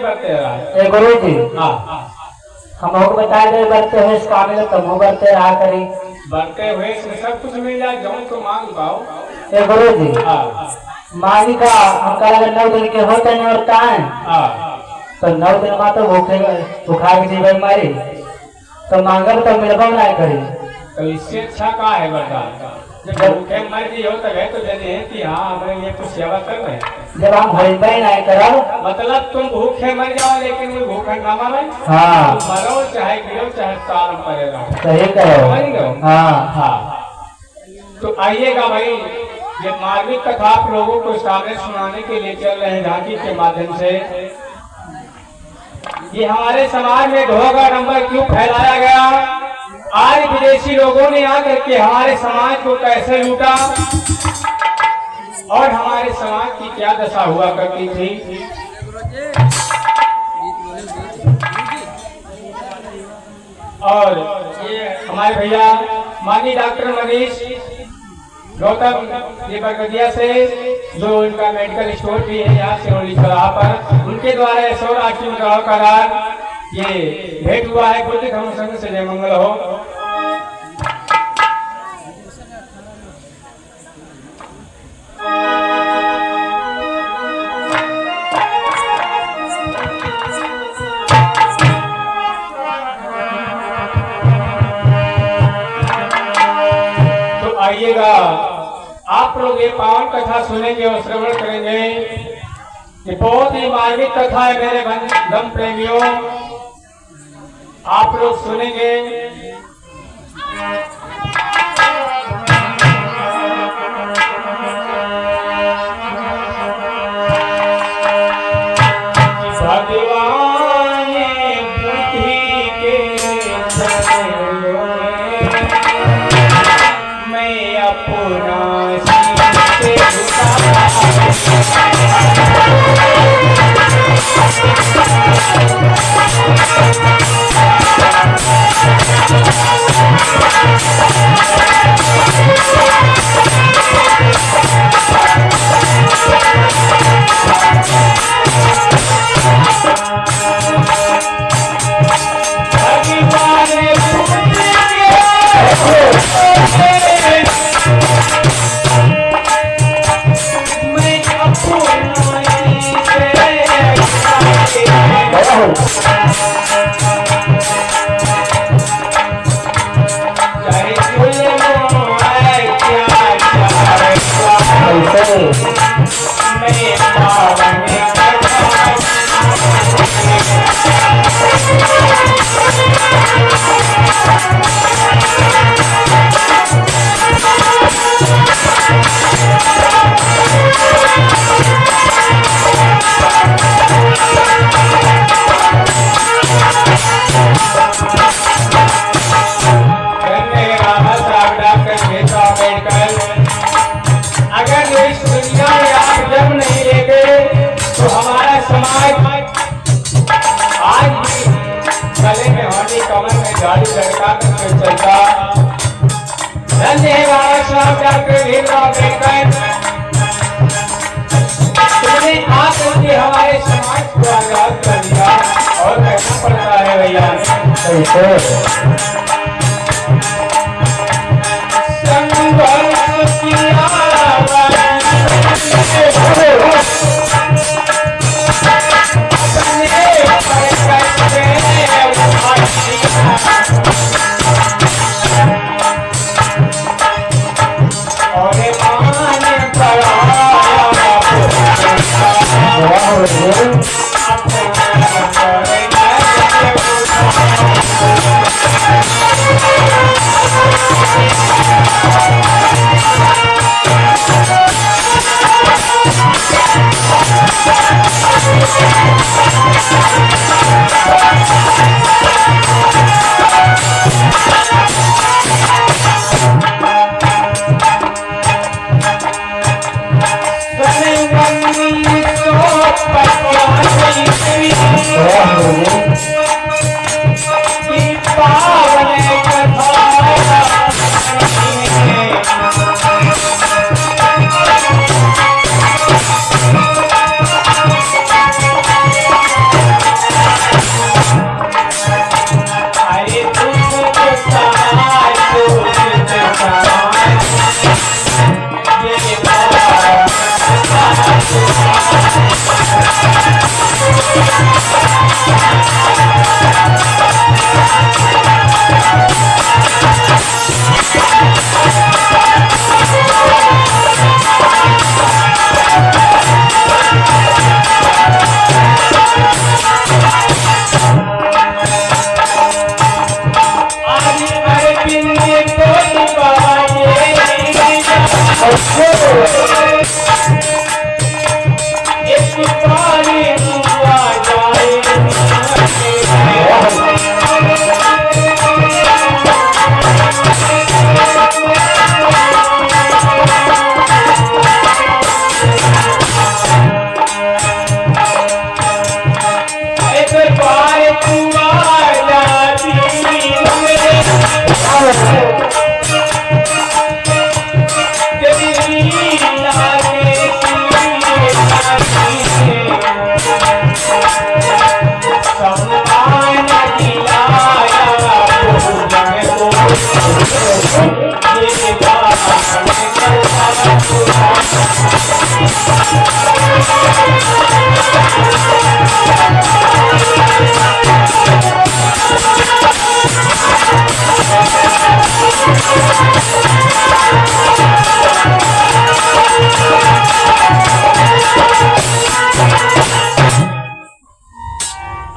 करते हैं राज। ए गुरु जी हाँ हम लोग बता दे बरते हुए इस काबिल तब हो बरते आ करी बढ़ते हुए इसमें सब कुछ मिल जाए जो तो मांग पाओ। ए गुरु जी हाँ मांगी का हमका लगा 9 दिन के होते नहीं होता है हाँ तो 9 दिन में तो भूखे भूखा के जीवन मारी तो मांगब तो मिलबो नहीं करी। तो इससे अच्छा का है बता जब भूखे मर गई हो तो है तो जने है कि हाँ हमें ये कुछ सेवा कर रहे हैं। जब हम भजबे नहीं करब मतलब तुम भूखे मर जाओ लेकिन वो भूखा ना मरे। हाँ मरो चाहे गिरो चाहे ताल पड़े रहो। सही कहो समझ लो। हाँ हाँ तो आइएगा भाई ये मार्मिक कथा आप लोगों को सामने सुनाने के लिए चल रहे हैं झांकी के माध्यम से। ये हमारे समाज में ढोंगा नंबर क्यों फैलाया गया, आज विदेशी लोगों ने आकर के हमारे समाज को कैसे लूटा और हमारे समाज की क्या दशा हुआ करती थी। और ये हमारे भैया माननीय डॉक्टर मनीष गौतम जी बरगदिया से जो इनका मेडिकल स्टोर भी है यहाँ सिरोली चौराहा पर, उनके द्वारा 100 राशि में करार ये भेंट हुआ है। बुद्ध धर्म संघ से जय मंगल हो। तो आइएगा आप लोग ये पावन कथा सुनेंगे और श्रवण करेंगे। ये बहुत ही मार्मिक कथा है मेरे धर्म प्रेमियों, आप लोग सुनेंगे। भगवान बुद्धि के मैं अपना हमारे समाज को आजाद कर दिया और कहना पड़ता है भैया संघर्ष किया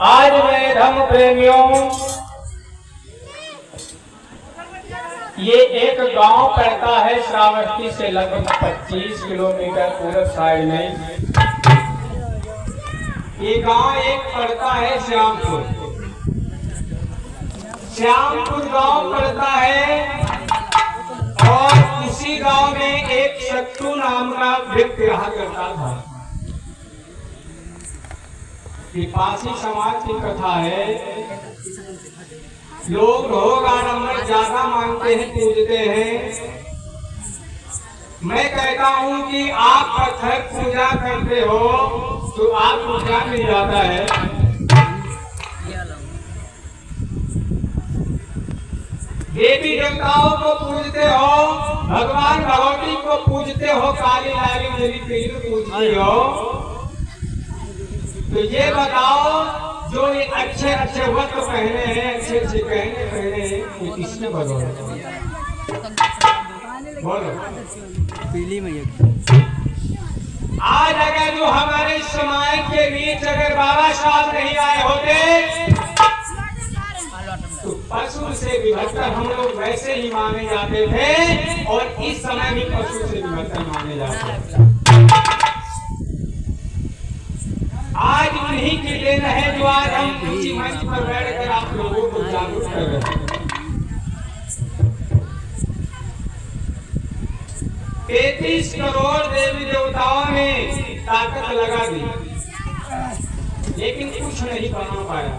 आज मेरे धर्म प्रेमियों, ये एक गांव पड़ता है श्रावस्ती से लगभग 25 किलोमीटर पूर्व साइड में। ये गांव एक पड़ता है श्यामपुर। श्यामपुर गांव पड़ता है और उसी गांव में एक सत्तू नाम का व्यक्ति रहा करता था। ये पासी समाज की कथा है। लोग भोग आडंबर ज्यादा मानते हैं, पूजते हैं। मैं कहता हूं कि आप पत्थर पूजा करते हो तो आपको क्या मिल जाता है? देवी देवताओं को पूजते हो, भगवान भगवती को पूजते हो, काली लाली मेरी पीर पूजते हो, तो ये बताओ जो ये अच्छे अच्छे वस्त्र पहने हैं, अच्छे अच्छे गहने पहने हैं, वो किसने बदौलत? बोलो। आज अगर जो हमारे समाज के बीच अगर बाबा साहब नहीं आए होते तो पशु से भी बढ़कर हम लोग वैसे ही माने जाते थे और इस समय भी पशु से भी बढ़कर माने जाते हैं। आज उन्हीं के देन है जो आज हम इसी मंच पर बैठकर आप लोगों को जागरूक कर रहे हैं। 33 करोड़ देवी देवताओं ने ताकत लगा दी, लेकिन कुछ नहीं बना पाया।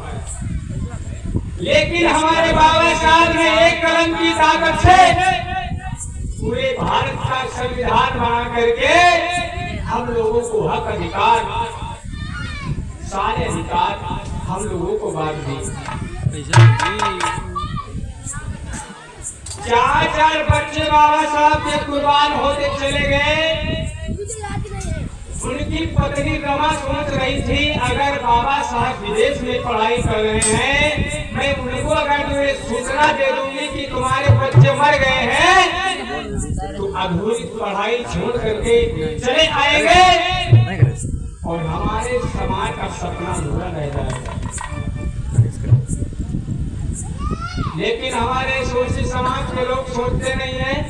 लेकिन हमारे बाबा साहब ने एक कलम की ताकत से पूरे भारत का संविधान बना करके हम लोगों को हक अधिकार, सारे अधिकार हम लोगों को बांट दी। 4 बच्चे बाबा साहब के कुर्बान होते चले गए। उनकी पत्नी रमा सोच रही थी अगर बाबा साहब विदेश में पढ़ाई कर रहे हैं, मैं उनको अगर तुम्हें सूचना दे दूंगी कि तुम्हारे बच्चे मर गए हैं तो अधूरी पढ़ाई छोड़ करके चले आएंगे और हमारे समाज का सपना अधूरा रह जाएगा। लेकिन हमारे सोची समाज के लोग सोचते नहीं हैं,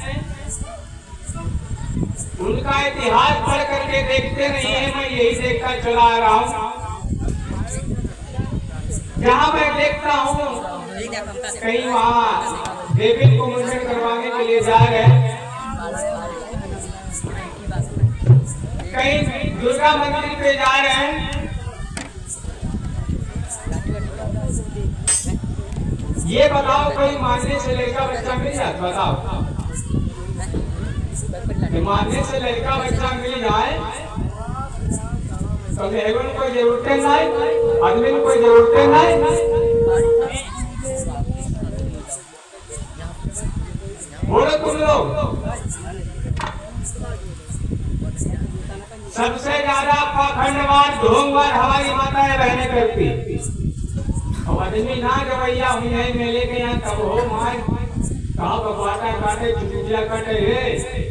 उनका इतिहास पढ़ करके देखते नहीं है। मैं यही देखता चला आ रहा हूँ, जहाँ मैं देखता हूँ कहीं वहाँ देवी को मुंडन करवाने के लिए जा रहे हैं, कहीं दुर्गा मंदिर पे जा रहे हैं। ये बताओ कोई मानने से लड़का बच्चा मिल जाए? बताओ, मानने से लड़का बच्चा मिल जाए तो मेरे को कोई जरूरत नहीं, आदमी को कोई जरूरत नहीं। बोलो तुम लोग। सबसे ज्यादा पाखंडवाद ढोंगवाद हमारी माताएं बहने करती। आदमी ना गवैया हुई है मेले के यहाँ कब हो मार कहा बकवाटा काटे चुटिया काटे रे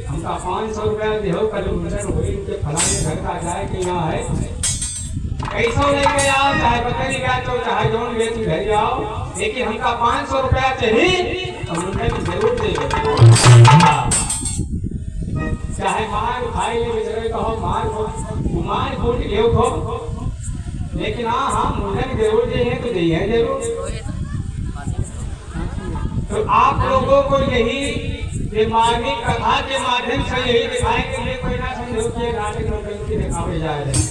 हमका 500 रुपया देहो कल मुंडन हुई उनके फलाने घर का जाए कि यहाँ है कैसो लेके आओ, चाहे बकरी बेचो चाहे जोन बेची घर जाओ, लेकिन हमका 500 रुपया चाहिए तो मुंडन जरूर देगा। चाहे मार खाई ले बेचारे कहो मार फूट गए खो, लेकिन हाँ मुंडन जरूर दिए तो दिए जरूर। तो आप लोगों को यही मार्मिक कथा के माध्यम से यही दिखाएंगे, ये कोई ना समझो कि नाटक नौटंकी दिखावे जा रहे हैं।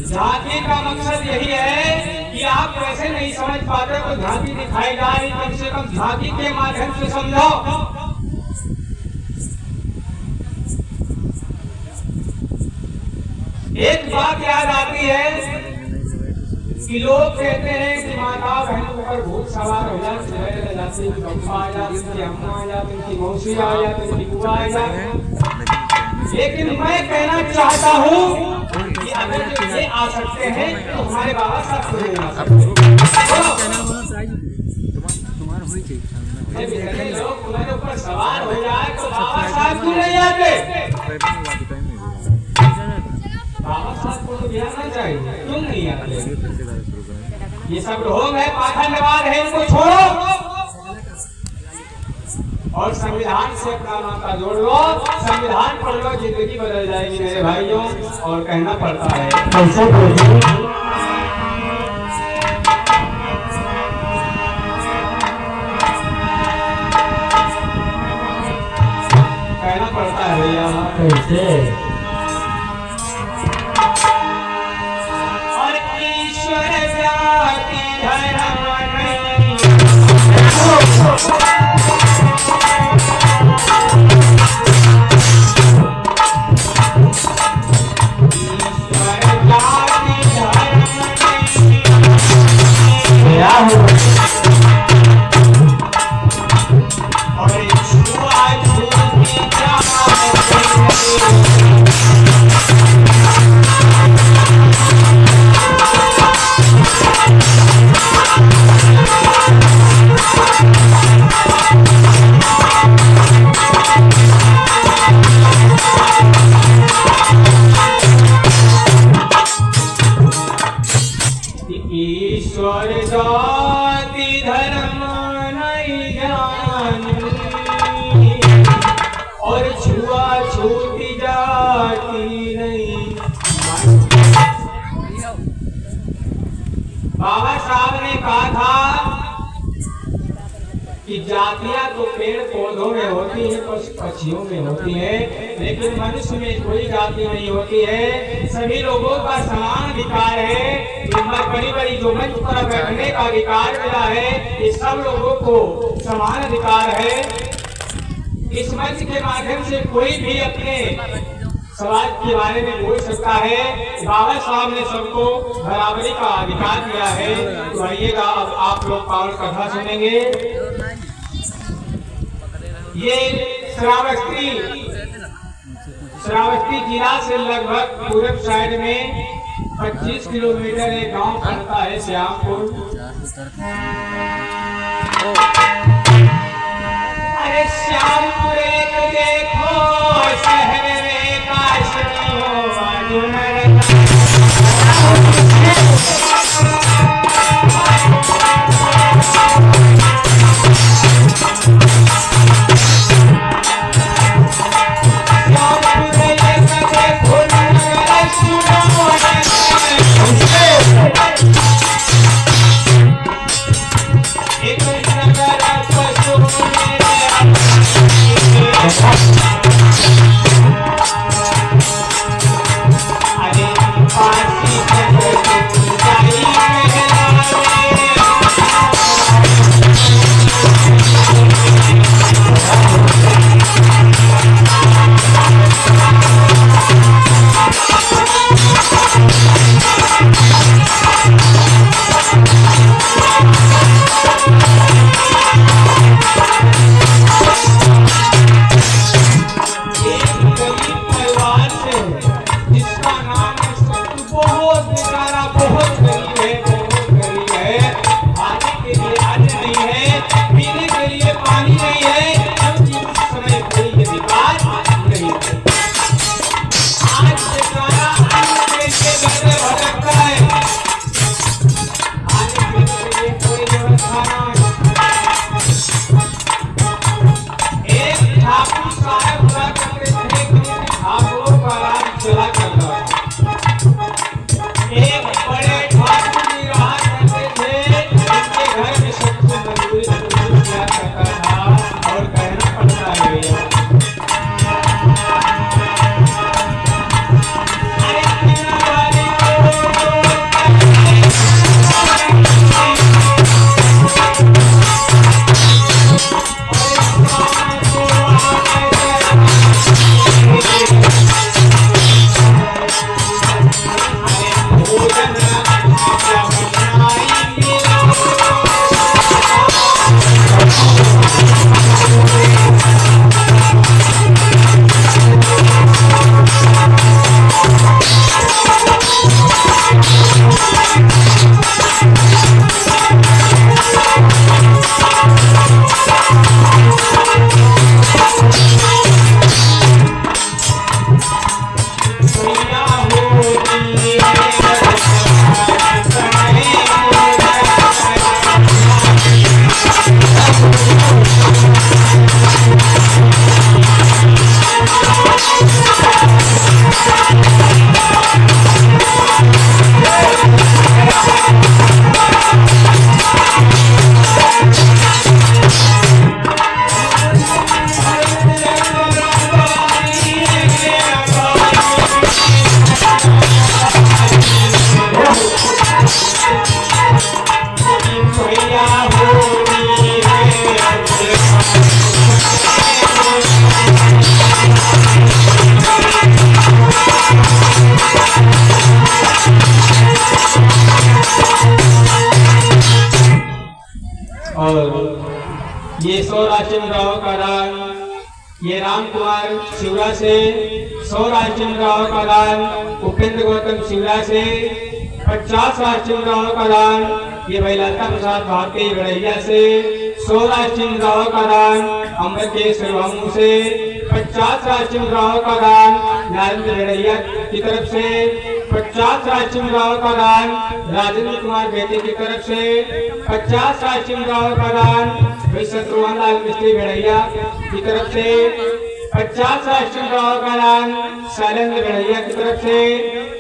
झांकी का मकसद यही है कि आप कैसे नहीं समझ पाते तो झांकी दिखाई जा रही, कम से कम झांकी के माध्यम से समझो। एक बात याद आती है कि लोग कहते हैं कि माता बहनों पर भूत सवार हो जाती, उनकी अम्मा आ जाती, उनकी अम्मा आ जाती, उनकी मौसी आ जाती, उनकी बुआ आ जाती। लेकिन मैं कहना चाहता हूँ कि अगर जो ये आ सकते हैं तो हमारे बाबा साहब क्यों नहीं आ सकते? लोग तुम्हारे ऊपर सवार हो जाए तो बाबा साहब क्यों नहीं आते? बाबा साहब को तो गिराना चाहिए, क्यों नहीं आते? ये सब ढोंग है, पाखंडवाद है, इनको छोड़ो और संविधान से अपना नाता जोड़ लो, संविधान पढ़ लो, जिंदगी बदल जाएगी मेरे भाइयों। और कहना पड़ता है कैसे बोलिए? कहना पड़ता है भैया कैसे? और ईश्वर जाति धर्म नहीं, क्या हो? ईश्वर जाति धर्म नहीं जानी और छुआछूत जाति नहीं। बाबा साहब ने कहा था कि जातियां तो पेड़ पौधों में होती है, पशु पक्षियों में होती है, लेकिन मनुष्य में कोई जाति नहीं होती है। सभी लोगों का समान अधिकार है। बड़ी बड़ी जो मंच पर बैठने का अधिकार मिला है, ये सब लोगों को समान अधिकार है। इस मंच के माध्यम से कोई भी अपने समाज के बारे में बोल सकता है। बाबा साहब ने सबको बराबरी का अधिकार दिया है। तो आइएगा, अब आप लोग पावन कथा सुनेंगे। ये श्रावस्ती जिला से लगभग पूर्व साइड में 25 किलोमीटर एक गांव पड़ता है, श्यामपुर। अरे श्यामपुर एक देखो शहर में काशी हो बाजुनर। और ये सौराष्ट्र का दान, ये राम कुमार शिवरा से, सौराष्ट्र का दान उपेंद्र गौतम शिवरा से, 50 राष्ट्रीय का दान ये भाई लता प्रसाद भारती गड़ैया से, 100 राष्ट्रीय का दान अमृतेश्वर बाबू से, 50 राष्ट्रीय का दान नरेंद्र गड़ैया की तरफ से, 50 राष्ट्रीय का दान राजेंद्र कुमार बेटे की तरफ से, 50 राष्ट्रीय का दान भाई शत्रुघ्न लाल मिस्त्री गड़ैया की तरफ से, 50 राष्ट्रीय का दान शैलेंद्र गड़ैया की तरफ से,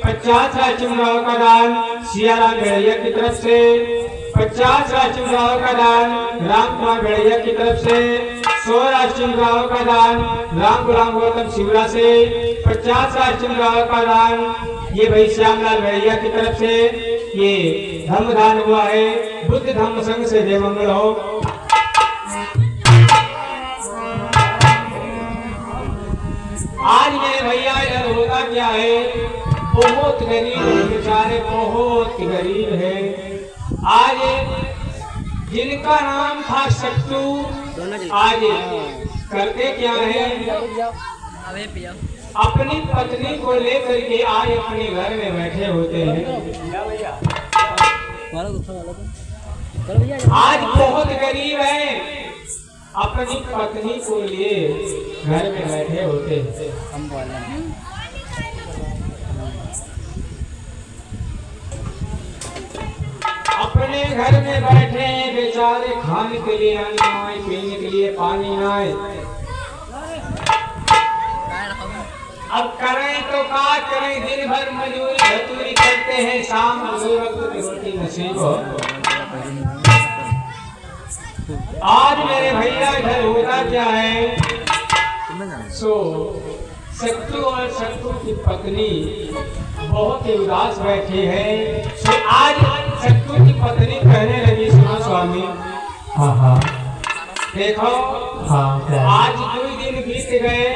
50 राष्ट्रीय का दान सियाराम गड़ैया की तरफ से, 50 राष्ट्रीय का दान राम कुमार गड़ैया की तरफ से, 100 राष्ट्रीय का दान राम गुलाम गौतम शिवरा से, 50 राष्ट्रीय का दान ये भाई श्यामलाल गड़ैया की तरफ से। ये धर्म दान हुआ है। बुद्ध धर्म संघ से जय मंगल हो। आज मेरे भैया इधर होता क्या है, बहुत गरीब बेचारे, बहुत गरीब है। आज जिनका नाम था सट्टू, आज करते क्या है, अपनी पत्नी को लेकर के आज अपने घर में बैठे होते हैं। आज बहुत गरीब है, अपनी पत्नी को लिए घर में बैठे होते हैं। अपने घर में बैठे हैं बेचारे, खाने के लिए अन्न आए, पीने के लिए पानी आए। अब करें तो क्या करें, दिन भर मजदूरी धतूरी करते हैं, शाम वक्त की रोटी नसीब हो। आज मेरे भैया इधर होता क्या है, सो सट्टू और सट्टू की पत्नी बहुत ही उदास बैठी है। सो आज सट्टू की पत्नी कहने लगी, सुनो स्वामी, हाँ हाँ देखो हाँ आज 2 दिन बीत गए,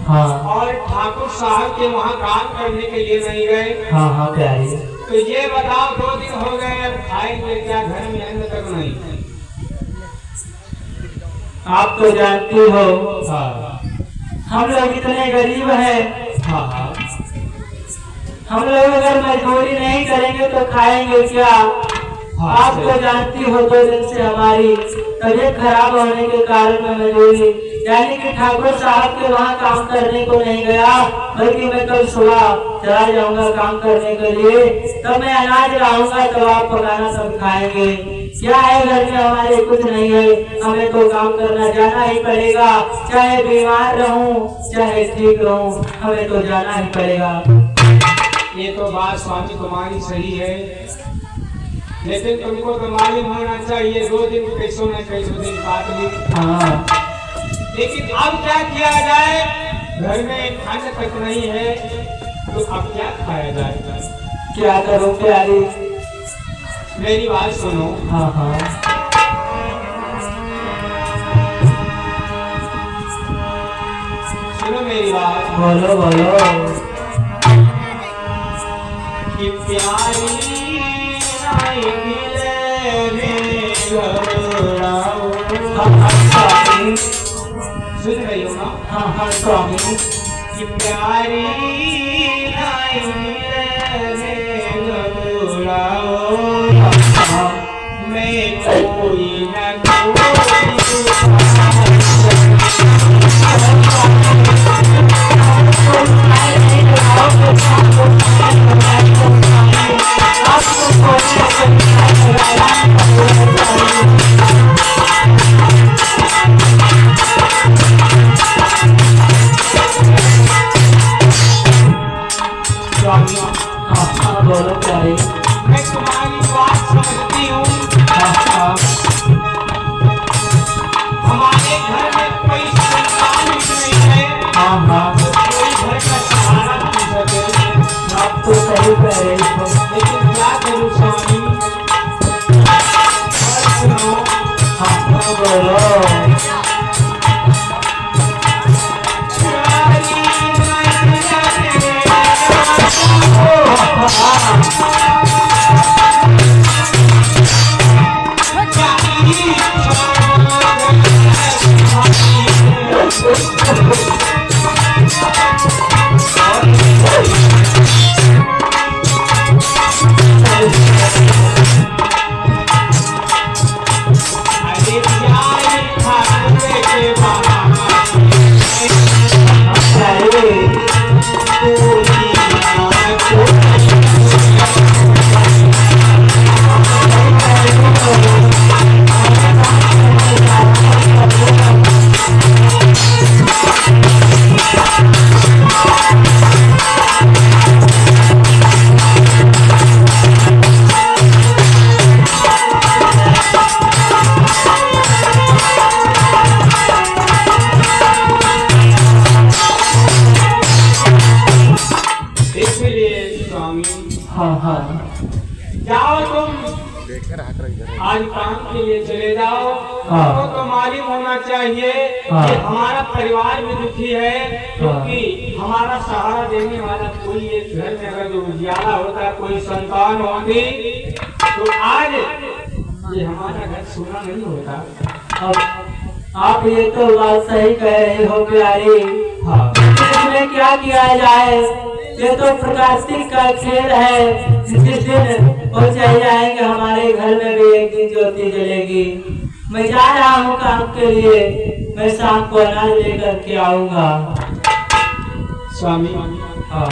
हाँ और ठाकुर साहब के वहाँ काम करने के लिए नहीं गए। हाँ हाँ प्यारी, तो ये बताओ 2 दिन हो गए, अब खाएंगे क्या, घर में अन्न तक नहीं। आप तो जानती हो हाँ हम लोग इतने गरीब हैं, हाँ हाँ हम लोग अगर मजदूरी नहीं करेंगे तो खाएंगे क्या। आप तो जानती हो 2 दिन से हमारी तबीयत खराब होने के कारण मैं मजदूरी यानी कि ठाकुर साहब के वहाँ काम करने को नहीं गया, बल्कि मैं कल सुबह चला जाऊंगा काम करने के लिए। तब मैं अनाज लाऊंगा, तो आप पकाना सब खाएंगे। क्या है, घर में हमारे कुछ नहीं है, हमें तो काम करना जाना ही पड़ेगा, चाहे बीमार रहूं चाहे ठीक रहूं, हमें तो जाना ही पड़ेगा। ये तो बात स्वामी तुम्हारी सही है, लेकिन तुमको तो मालूम होना चाहिए 2 दिन कैसों न कैसों दिन काट ली। हाँ लेकिन अब क्या किया जाए, घर में अन्न तक नहीं है, तो अब क्या खाया जाए, क्या करूं प्यारी। मेरी बात सुनो। हाँ हाँ सुनो मेरी बात। बोलो बोलो। कि प्यारी नाई मिले रे घबराओ। स्वामी सुन रही हो ना? हाँ हाँ स्वामी। कि प्यारी नाई मिले रे घबराओ, मैं कोई न बोलो प्यारी। मैं तुम्हारी बात समझती हूँ। हमारे घर में कोई संतान नहीं है, हाँ हाँ कोई घर का सहारा नहीं सके। आप तो सही कह रहे हो, लेकिन क्या करूँ स्वामी। और सुनो। हाँ हाँ बोलो। प्यारी हाँ जाओ तुम आज काम के लिए चले जाओ। हाँ। तो मालूम होना चाहिए हाँ। कि हमारा परिवार भी दुखी है, क्योंकि हमारा सहारा देने वाला कोई एक घर में अगर जो उजियारा होता, कोई संतान होती तो आज ये हमारा घर सोना नहीं होता। अब आप ये तो बात सही कह रहे हो प्यारी। हाँ। इसमें क्या किया जाए, ये तो प्रकृति का खेल है। जिस दिन वो चले जाएंगे हमारे घर में भी एक दिन ज्योति जलेगी। मैं जा रहा हूँ काम के लिए, मैं शाम को अनाज लेकर के आऊंगा। स्वामी हाँ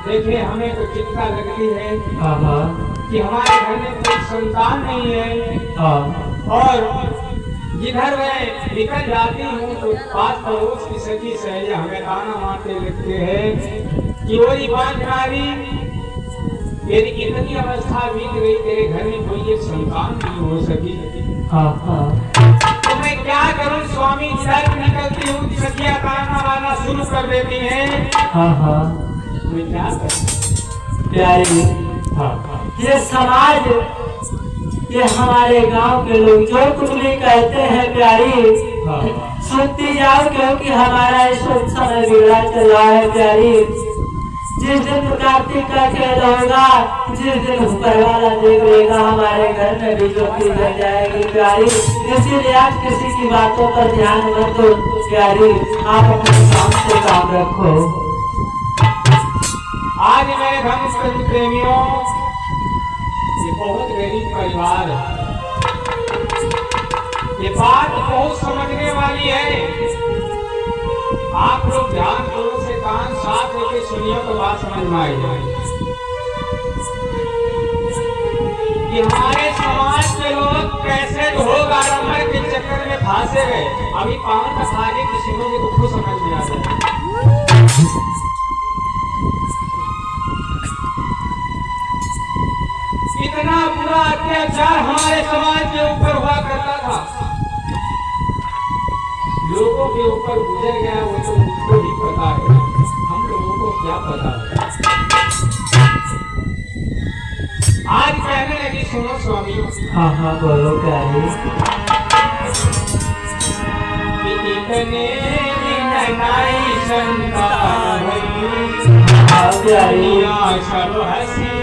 देखिए, हमें तो चिंता लगती है हाँ कि हमारे घर में कोई संतान नहीं है, हाँ और जिधर मैं निकल जाती हूँ तो पास पड़ोस की सखी सहेलियां हमें ताना मारते लगते हैं कि वो बांझनारी, मेरी इतनी अवस्था बीत गई, तेरे घर में कोई एक संतान नहीं हो सकी। तो मैं क्या करूं स्वामी, जिधर निकलती हूँ सखियां ताना मारना शुरू कर देती हैं। मैं क्या करूं प्यारी। ये समाज, ये हमारे गांव के लोग जो कुछ भी कहते हैं प्यारी, सुनती जाओ, क्योंकि हमारा इस वक्त समय बिगड़ा चल रहा है प्यारी। जिस दिन कार्तिक का खेल होगा, जिस दिन ऊपर वाला देख लेगा, हमारे घर में भी ज्योति जल जाएगी प्यारी। इसीलिए आप किसी की बातों पर ध्यान मत दो प्यारी, आप अपने काम से काम रखो। आज मेरे धर्म प्रेमियों, ये बहुत गरीब परिवार है, ये बात बहुत समझने वाली है। आप लोग ध्यान पूर्वक से कान साफ लेके सुनिए तो बात समझ में आई जाए कि हमारे समाज के लोग कैसे भोग आडंबर के चक्कर में फंसे गए। अभी पावन का आगे किसी को ये खुद समझ में आ जाए। इतना बुरा अत्याचार हमारे समाज के ऊपर हुआ करता था, लोगों के ऊपर गुजर गया वो तो उनको ही पता है, हम लोगों को क्या पता है। आज कहने लगी, सुनो स्वामी। हाँ बोलो प्यारी। कि इतने ननाई संतान प्यारी, सब हंसी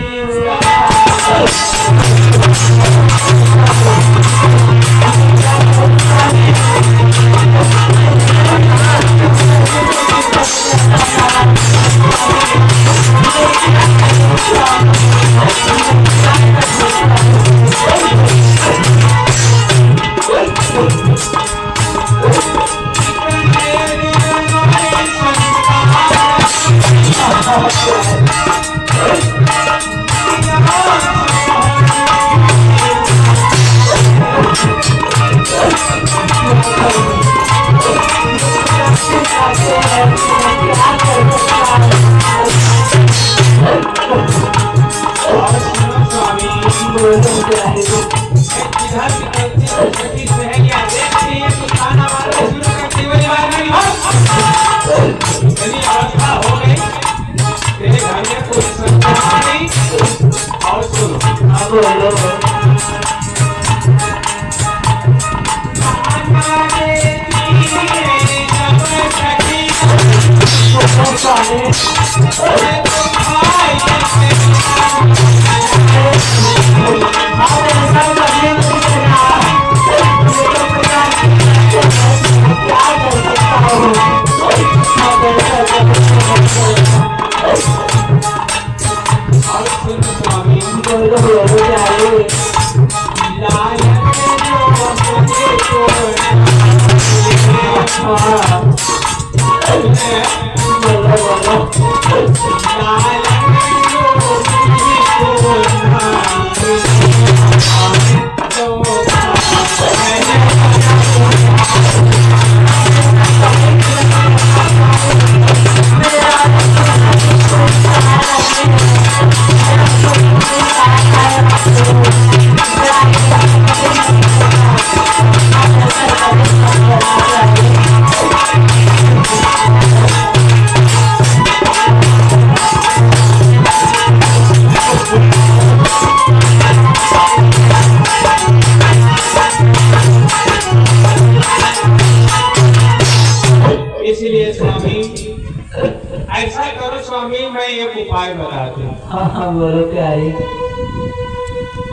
उपाय बताते हैं। हाँ हाँ बोलो प्यारी।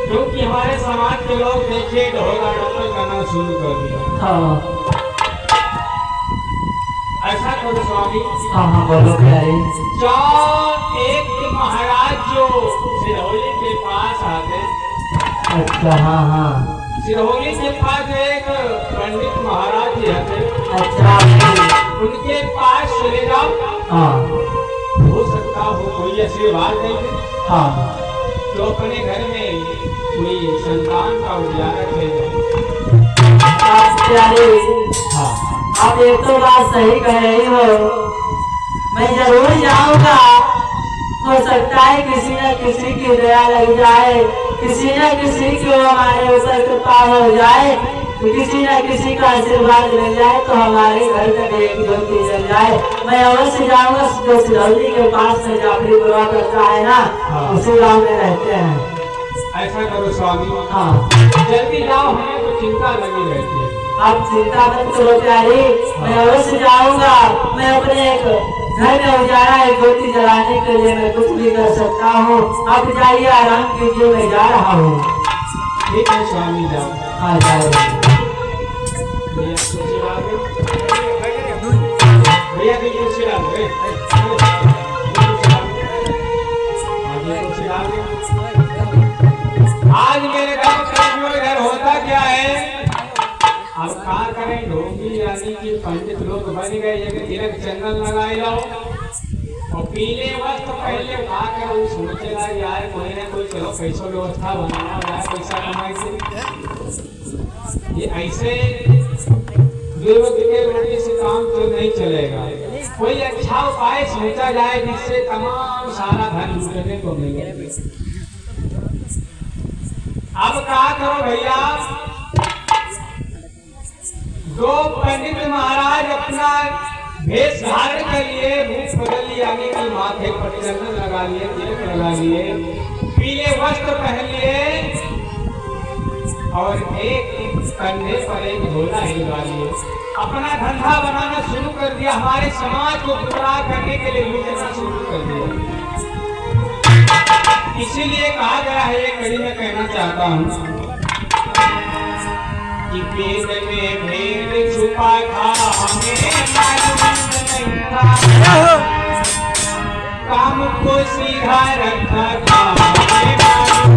क्योंकि हमारे समाज के लोग देखिए ढोल आडम्बर करना शुरू कर दिया। हाँ ऐसा करो स्वामी। हाँ हाँ बोलो प्यारी। जब एक महाराज जो सिरौली के पास आते, अच्छा हाँ हाँ। सिरौली के पास एक पंडित महाराज जी आते, अच्छा उनके पास चले जाओ। हाँ हो सकता हो कोई आशीर्वाद देंगे हाँ तो अपने घर में कोई संतान का उजाला है। प्यारी हाँ आप एक तो बात सही कह रही हो, मैं जरूर जाऊंगा। हो सकता है किसी न किसी की दया लग जाए, किसी न किसी की हमारे ऊपर कृपा हो जाए, तो किसी न किसी का आशीर्वाद मिल जाए तो हमारे घर में एक ज्योति जल जाए। मैं अवश्य जाऊंगा। जो सिरौली के पास में जाफरी बुरा करता है ना, उसी गाँव में रहते हैं। ऐसा करो स्वामी। हाँ जल्दी जाओ, हमें तो चिंता लगी रहती है। आप चिंता मत करो प्यारी, मैं अवश्य जाऊंगा। मैं अपने एक घर में उजाला एक ज्योति जलाने के लिए मैं कुछ भी कर सकता हूँ। आप जाइए, आराम कीजिए, मैं जा रहा हूँ। ठीक है स्वामी, जाओ। हाँ जाओ। भैया कुर्सी ला दो। भैया की कुर्सी ला दो। आगे कुर्सी ला दो। आज मेरे घर में घर होता क्या है, अब क्या करें, ढोंगी यानी कि पंडित लोग बन गए। एक तिलक चंदन लगाए लो और पीले वस्त्र पहले खाकर वो सोचेगा यार कोई ना कोई चलो पैसों व्यवस्था बनाना जाए, पैसा कमाए से। ये ऐसे बेवकूफ के रोटी से काम तो नहीं चलेगा। कोई अच्छा उपाय सोचा जाए जिससे तमाम सारा धन लूटने को मिले। अब क्या करो भैया, दो पंडित महाराज अपना भेष धारण कर लिए, मुख बदल लिए, यानी कि माथे पर चंदन लगा लिए, तिलक लगा लिए, पीले वस्त्र पहन लिए और एक कंधे पर एक झोला हिलवा लिए। अपना धंधा बनाना शुरू कर दिया, हमारे समाज को गुमराह करने के लिए लूटना शुरू कर दिया। इसीलिए कहा गया है, एक कड़ी में कहना चाहता हूँ कि वेद में भेद छुपा था, हमें मालूम नहीं था, काम को सीधा रखा था, हमें मालूम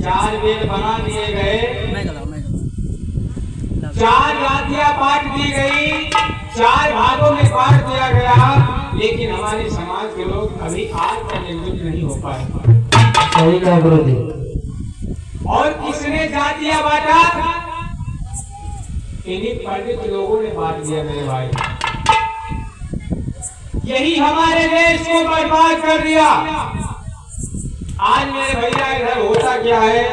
चार वेद बना दिए गए, चार जातियां बांट दी गई, चार भागों में बांट दिया गया, लेकिन हमारे समाज के लोग अभी आज तक एकजुट नहीं हो पाए। सही कहा गुरुजी। और किसने जातियां बांटा? इन्हीं पंडित लोगों ने बांट दिया मेरे भाई। यही हमारे देश को बर्बाद कर दिया। आज मेरे भैया इधर होता क्या है,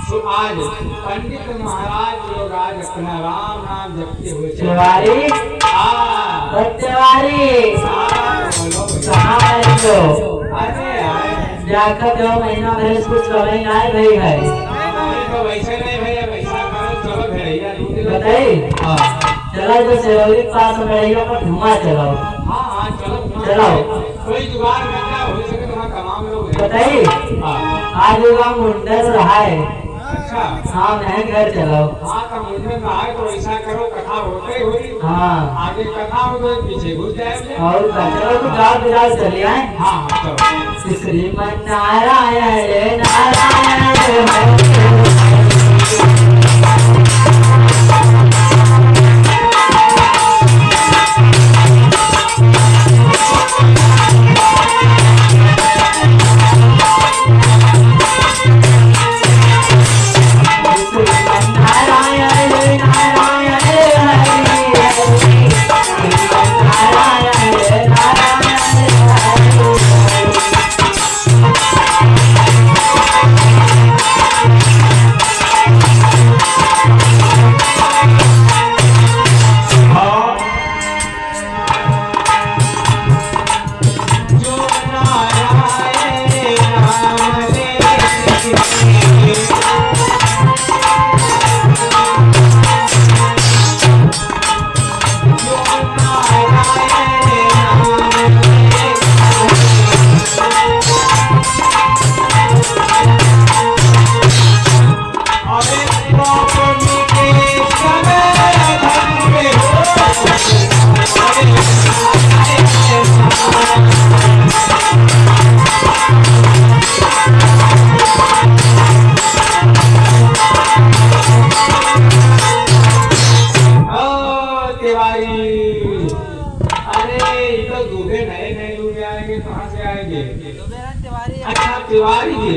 तो आज पंडित महाराज लोग आज अपना राम नाम जपते हुए तिवारी जाकर 2 महीना भर कुछ कमाई नहीं भई है। तो वैसे नहीं भैया, वैसा करो, चलो भैया बताइए। चलो जो सिरौली पास में रहेगा पर धुआं चलाओ। हाँ चलो चलाओ, कोई जुगाड़ करना हो सके तो तमाम लोग बताइए। आज का मुंडन रहा है। अच्छा हाँ मैं घर चलाओ। हाँ तो मुंडन रहा है तो ऐसा करो, कथा होते हुई हाँ आगे कथा हो तो पीछे घुस जाएंगे। और चलो तो गाँव बाजार चले आए। हाँ चलो। श्रीमन नारायण नारायण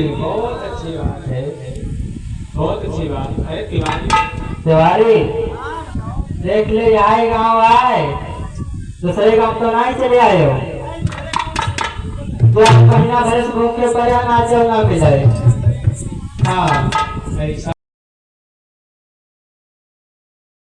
बहुत अच्छी बात है, बहुत अच्छी बात। अरे तिवारी, तिवारी देख ले, आए गाँव आए, दूसरे गाँव तो नहीं चले आए हो। तो आप महीना भर से घूम के पर ना मिले। हाँ ऐसा